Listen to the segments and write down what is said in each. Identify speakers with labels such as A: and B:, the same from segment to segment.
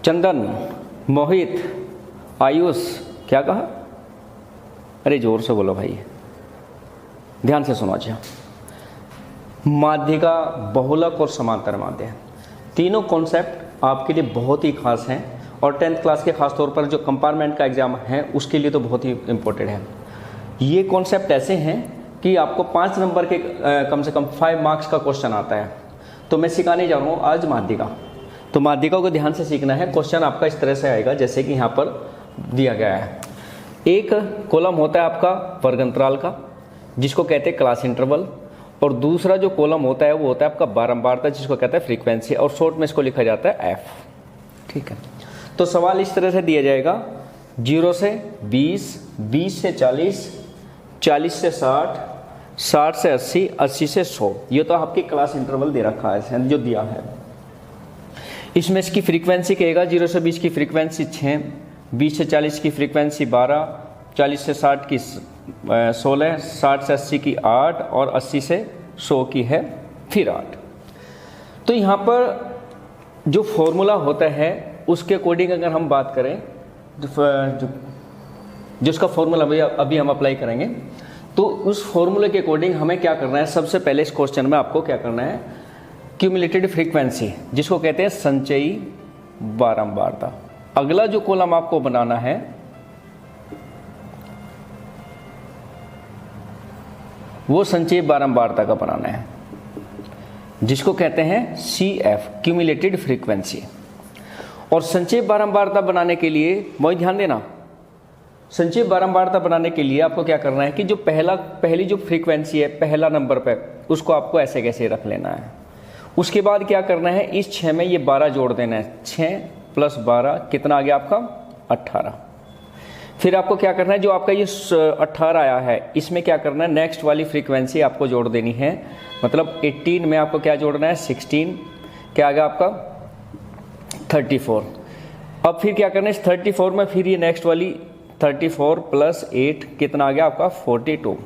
A: चंदन, मोहित, आयुष, क्या कहा? अरे जोर से बोलो भाई, ध्यान से सुनो। अच्छा, माध्यिका, बहुलक और समांतर माध्य, तीनों कॉन्सेप्ट आपके लिए बहुत ही खास हैं और 10th क्लास के खास तौर पर जो कंपार्टमेंट का एग्जाम है उसके लिए तो बहुत ही इम्पोर्टेंट है। ये कॉन्सेप्ट ऐसे हैं कि आपको 5 नंबर के कम से कम 5 मार्क्स का क्वेश्चन आता है। तो मैं सिखाने जा रहा हूँ आज माध्यिका। तो माध्यिका को ध्यान से सीखना है। क्वेश्चन आपका इस तरह से आएगा जैसे कि यहाँ पर दिया गया है। एक कॉलम होता है आपका वर्ग अंतराल का, जिसको कहते हैं क्लास इंटरवल, और दूसरा जो कॉलम होता है वो होता है आपका बारंबारता, जिसको कहते हैं फ्रीक्वेंसी, और शॉर्ट में इसको लिखा जाता है एफ। ठीक है, तो सवाल इस तरह से दिया जाएगा 0 से 20, 20 से 40, 40 से 60, 60 से 80, 80 से 100। ये तो आपकी क्लास इंटरवल दे रखा है जो दिया है। इसमें इसकी फ्रीक्वेंसी कहेगा 0 से 20 की फ्रीक्वेंसी 6, 20 से 40 की फ्रीक्वेंसी 12, 40 से 60 की 16, 60 से 80 की 8 और 80 से 100 की है फिर 8। तो यहाँ पर जो फॉर्मूला होता है उसके अकॉर्डिंग अगर हम बात करें, जो उसका फॉर्मूला अभी हम अप्लाई करेंगे, तो उस फॉर्मूले के अकॉर्डिंग हमें क्या करना है। सबसे पहले इस क्वेश्चन में आपको क्या करना है, क्यूमुलेटेड फ्रीक्वेंसी, जिसको कहते हैं संचयी बारंबारता। अगला जो कॉलम आपको बनाना है वो संचयी बारंबारता का बनाना है, जिसको कहते हैं CF, क्यूमुलेटेड फ्रीक्वेंसी। और संचयी बारंबारता बनाने के लिए बहुत ध्यान देना, संचयी बारंबारता बनाने के लिए आपको क्या करना है कि जो पहली जो फ्रीक्वेंसी है पहला नंबर पे, उसको आपको ऐसे कैसे रख लेना है। उसके बाद क्या करना है, इस 6 में ये 12 जोड़ देना है। 6 + 12 कितना आ गया आपका 18। फिर आपको क्या करना है, जो आपका ये 18 आया है इसमें क्या करना है, नेक्स्ट वाली फ्रीक्वेंसी आपको जोड़ देनी है। मतलब 18 में आपको क्या जोड़ना है, 16, क्या आ गया आपका 34। अब फिर क्या करना है, इस 34 में फिर ये नेक्स्ट वाली 34 + 8 कितना आ गया आपका 42,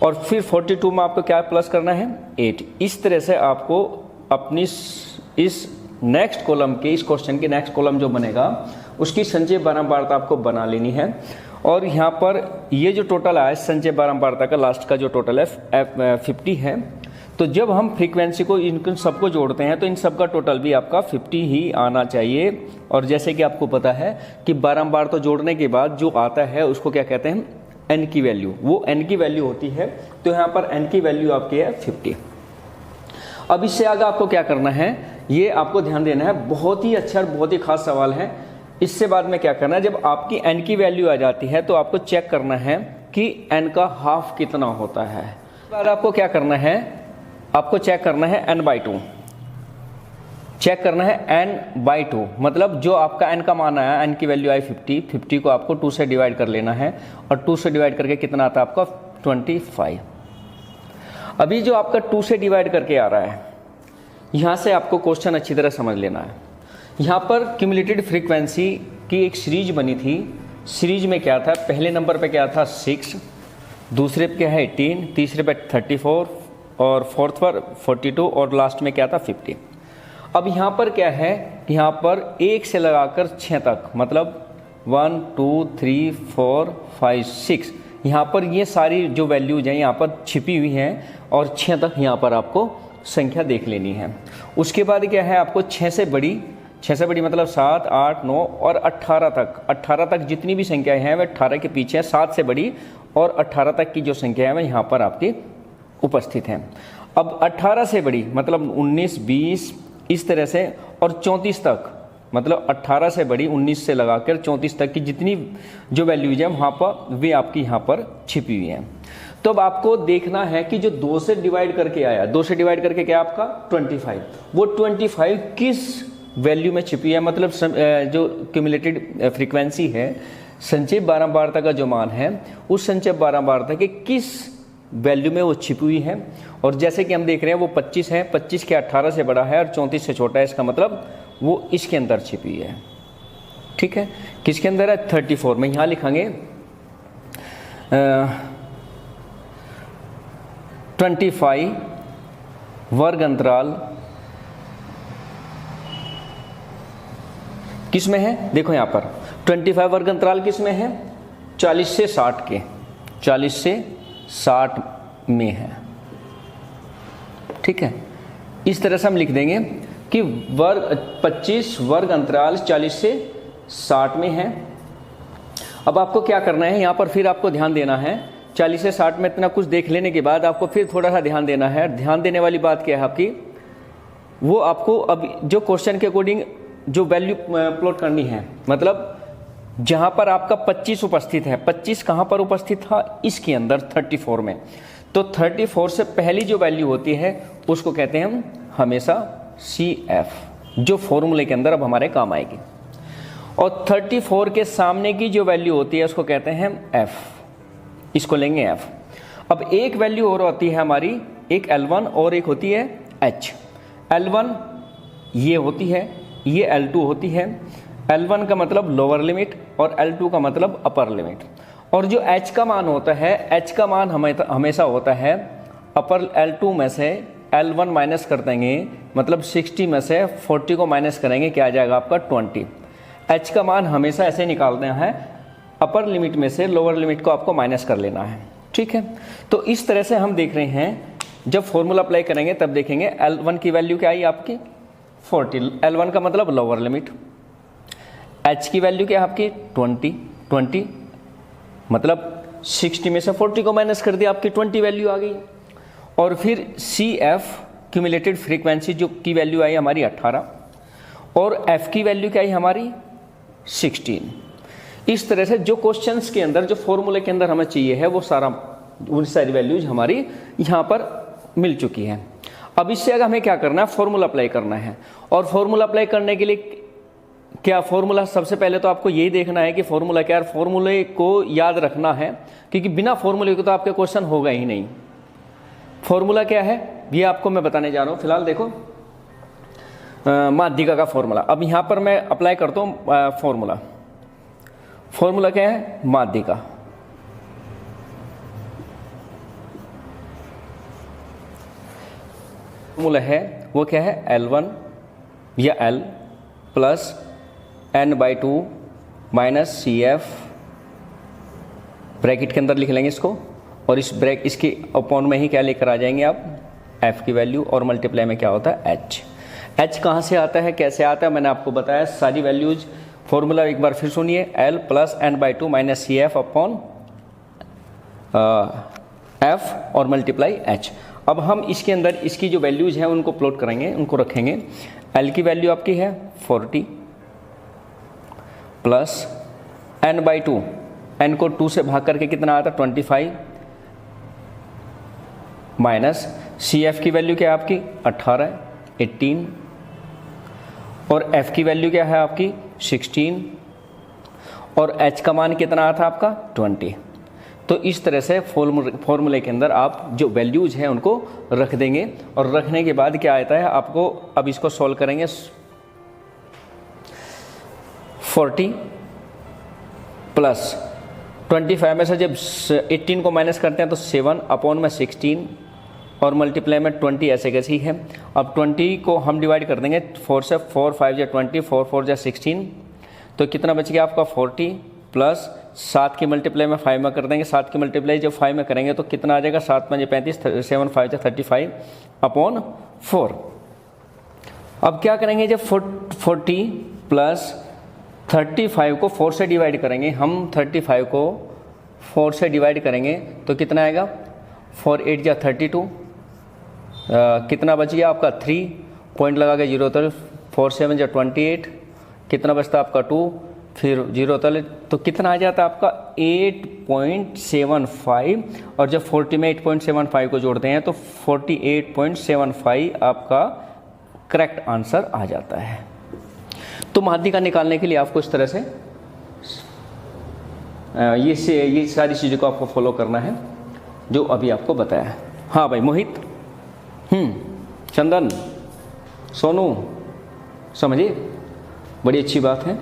A: और फिर 42 में आपको क्या प्लस करना है 8। इस तरह से आपको अपनी इस नेक्स्ट कॉलम के, इस क्वेश्चन के नेक्स्ट कॉलम जो बनेगा उसकी संचयी बारंबारता आपको बना लेनी है। और यहाँ पर ये जो टोटल आया संचयी बारंबारता का, लास्ट का जो टोटल है 50 है। तो जब हम फ्रीक्वेंसी को इन सबको जोड़ते हैं तो इन सब का टोटल भी आपका 50 ही आना चाहिए। और जैसे कि आपको पता है कि बारंबार जोड़ने के बाद जो आता है उसको क्या कहते हैं, n की वैल्यू, वो n की वैल्यू होती है। तो यहाँ पर n की वैल्यू आपकी है 50। अब इससे आगे आपको क्या करना है, ये आपको ध्यान देना है। बहुत ही अच्छा और बहुत ही खास सवाल है। इससे बाद में क्या करना है, जब आपकी n की वैल्यू आ जाती है तो आपको चेक करना है कि n का हाफ कितना होता है। बाद आपको क्या करना है, आपको चेक करना है n/2, चेक करना है n/2। मतलब जो आपका n का मान आया, n की वैल्यू आई 50, 50 को आपको 2 से डिवाइड कर लेना है, और 2 से डिवाइड करके कितना आता है आपका 25। अभी जो आपका 2 से डिवाइड करके आ रहा है, यहाँ से आपको क्वेश्चन अच्छी तरह समझ लेना है। यहाँ पर क्यूमुलेटेड फ्रीक्वेंसी की एक सीरीज बनी थी। सीरीज में क्या था, पहले नंबर पे क्या था 6, दूसरे पे क्या है 18, तीसरे पे 34, और फोर्थ पर 42, और लास्ट में क्या था 50। अब यहाँ पर क्या है, यहाँ पर 1 से लगाकर 6 तक, मतलब 1 2 3 4 5 6, यहाँ पर ये सारी जो वैल्यूज हैं यहाँ पर छिपी हुई हैं, और 6 तक यहाँ पर आपको संख्या देख लेनी है। उसके बाद क्या है, आपको 6 से बड़ी मतलब 7 8 9 और 18 तक जितनी भी संख्याएं हैं वह 18 के पीछे है। 7 से बड़ी और 18 तक की जो संख्या है वह यहाँ पर आपकी उपस्थित हैं। अब 18 से बड़ी मतलब 19 20 इस तरह से, और 34 तक मतलब 18 से बड़ी 19 से लगाकर 34 तक की जितनी जो वैल्यूज है वहाँ पर वे आपकी यहाँ पर छिपी हुई हैं। तो अब आपको देखना है कि जो 2 से डिवाइड करके आया, 2 से डिवाइड करके क्या आपका 25, वो 25 किस वैल्यू में छिपी है। मतलब जो क्यूमुलेटेड फ्रीक्वेंसी है, संचयी बारंबारता का जो मान है, उस संचयी बारंबारता के किस वैल्यू में वो छिपी हुई है। और जैसे कि हम देख रहे हैं वो 25 है, 25 के 18 से बड़ा है और 34 से छोटा है, इसका मतलब वो इसके अंदर छिपी है। ठीक है, किसके अंदर है 34 में। यहाँ लिखेंगे 25 वर्ग अंतराल किस में है, देखो यहाँ पर 25 वर्ग अंतराल किस में है, 40 से 60 के, 40 से 60 में है। ठीक है, इस तरह से हम लिख देंगे कि 25 वर्ग अंतराल 40 से 60 में है। अब आपको क्या करना है, यहाँ पर फिर आपको ध्यान देना है, 40 से 60 में इतना कुछ देख लेने के बाद आपको फिर थोड़ा सा ध्यान देना है। ध्यान देने वाली बात क्या है आपकी, वो आपको अब जो क्वेश्चन के अकॉर्डिंग जो वैल्यू प्लॉट करनी है, मतलब जहां पर आपका 25 उपस्थित है, 25 कहां पर उपस्थित था, इसके अंदर 34 में, तो 34 से पहली जो वैल्यू होती है उसको कहते हैं हम हमेशा CF, जो फॉर्मूले के अंदर अब हमारे काम आएगी। और 34 के सामने की जो वैल्यू होती है उसको कहते हैं हम F, इसको लेंगे F। अब एक वैल्यू और होती है हमारी, एक L1 और एक होती है H। L1 ये होती है, ये L2 होती है। L1 का मतलब लोअर लिमिट और L2 का मतलब अपर लिमिट। और जो H का मान होता है, H का मान हमेशा होता है अपर L2 में से L1 माइनस कर देंगे, मतलब 60 में से 40 को माइनस करेंगे, क्या आ जाएगा आपका 20। H का मान हमेशा ऐसे निकालना है, अपर लिमिट में से लोअर लिमिट को आपको माइनस कर लेना है। ठीक है, तो इस तरह से हम देख रहे हैं, जब फॉर्मूला अप्लाई करेंगे तब देखेंगे L1 की वैल्यू क्या आई आपकी 40, L1 का मतलब लोअर लिमिट। H की वैल्यू क्या है आपकी 20 मतलब 60 में से 40 को माइनस कर दिया, आपकी 20 वैल्यू आ गई। और फिर CF क्यूमुलेटेड फ्रीक्वेंसी जो की वैल्यू आई हमारी 18 और F की वैल्यू क्या आई हमारी 16। इस तरह से जो क्वेश्चंस के अंदर, जो फॉर्मूले के अंदर हमें चाहिए है, वो सारी वैल्यूज हमारी यहाँ पर मिल चुकी है। अब इससे अगर हमें क्या करना है, फॉर्मूला अप्लाई करना है। और फॉर्मूला अप्लाई करने के लिए क्या फॉर्मूला, सबसे पहले तो आपको यही देखना है कि फॉर्मूला क्या है। फॉर्मूले को याद रखना है, क्योंकि बिना फॉर्मूले के तो आपके क्वेश्चन होगा ही नहीं। फॉर्मूला क्या है ये आपको मैं बताने जा रहा हूँ। फिलहाल देखो माध्यिका का फॉर्मूला, अब यहाँ पर मैं अप्लाई करता हूँ फॉर्मूला। फॉर्मूला क्या है, माध्यिका। फॉर्मूला है वो क्या है, L1 या L plus N/2 minus CF, bracket के अंदर लिख लेंगे इसको, और इसके अपॉन में ही क्या लेकर आ जाएंगे आप F की वैल्यू, और मल्टीप्लाई में क्या होता है H कहाँ से आता है, कैसे आता है, मैंने आपको बताया सारी वैल्यूज। फॉर्मूला एक बार फिर सुनिए, L plus N/2 minus CF upon F और मल्टीप्लाई H। अब हम इसके अंदर इसकी जो वैल्यूज हैं उनको प्लॉट करेंगे, उनको रखेंगे। L की वैल्यू आपकी है 40 प्लस N/2, N को 2 से भाग करके कितना आता है 25, माइनस CF की वैल्यू क्या है आपकी 18 और F की वैल्यू क्या है आपकी 16 और H का मान कितना आता है आपका 20। तो इस तरह से फॉर्मूले के अंदर आप जो वैल्यूज हैं उनको रख देंगे, और रखने के बाद क्या आता है आपको, अब इसको सॉल्व करेंगे। 40 प्लस 25 में से जब 18 को माइनस करते हैं तो 7 अपॉन में 16 और मल्टीप्लाई में 20, ऐसे कैसी है। अब 20 को हम डिवाइड कर देंगे 4 से, 4 5 या 20, 4 4 या 16, तो कितना बच गया आपका 40 प्लस 7 की मल्टीप्लाई में 5 में कर देंगे। 7 की मल्टीप्लाई जब 5 में करेंगे तो कितना आ जाएगा, 7 5 35, 7 5 35 अपॉन 4। अब क्या करेंगे, जब 40 प्लस 35 को 4 से डिवाइड करेंगे, हम 35 को 4 से डिवाइड करेंगे तो कितना आएगा, 4 8 या 32, कितना बच गया आपका 3, पॉइंट लगा के 0 तल, 4 7 या 28, कितना बचता आपका 2, फिर 0 तले, तो कितना आ जाता है आपका 8.75, और जब 40 में 8.75 को जोड़ते हैं तो 48.75 आपका करेक्ट आंसर आ जाता है। तो माध्यिका निकालने के लिए आपको इस तरह से ये सारी चीज़ों को आपको फॉलो करना है जो अभी आपको बताया है। हाँ भाई मोहित, चंदन, सोनू, समझिए, बड़ी अच्छी बात है।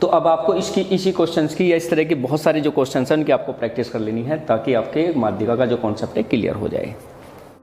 A: तो अब आपको इसी क्वेश्चंस की या इस तरह के बहुत सारे जो क्वेश्चंस हैं उनकी आपको प्रैक्टिस कर लेनी है, ताकि आपके माध्यिका का जो कॉन्सेप्ट है क्लियर हो जाए।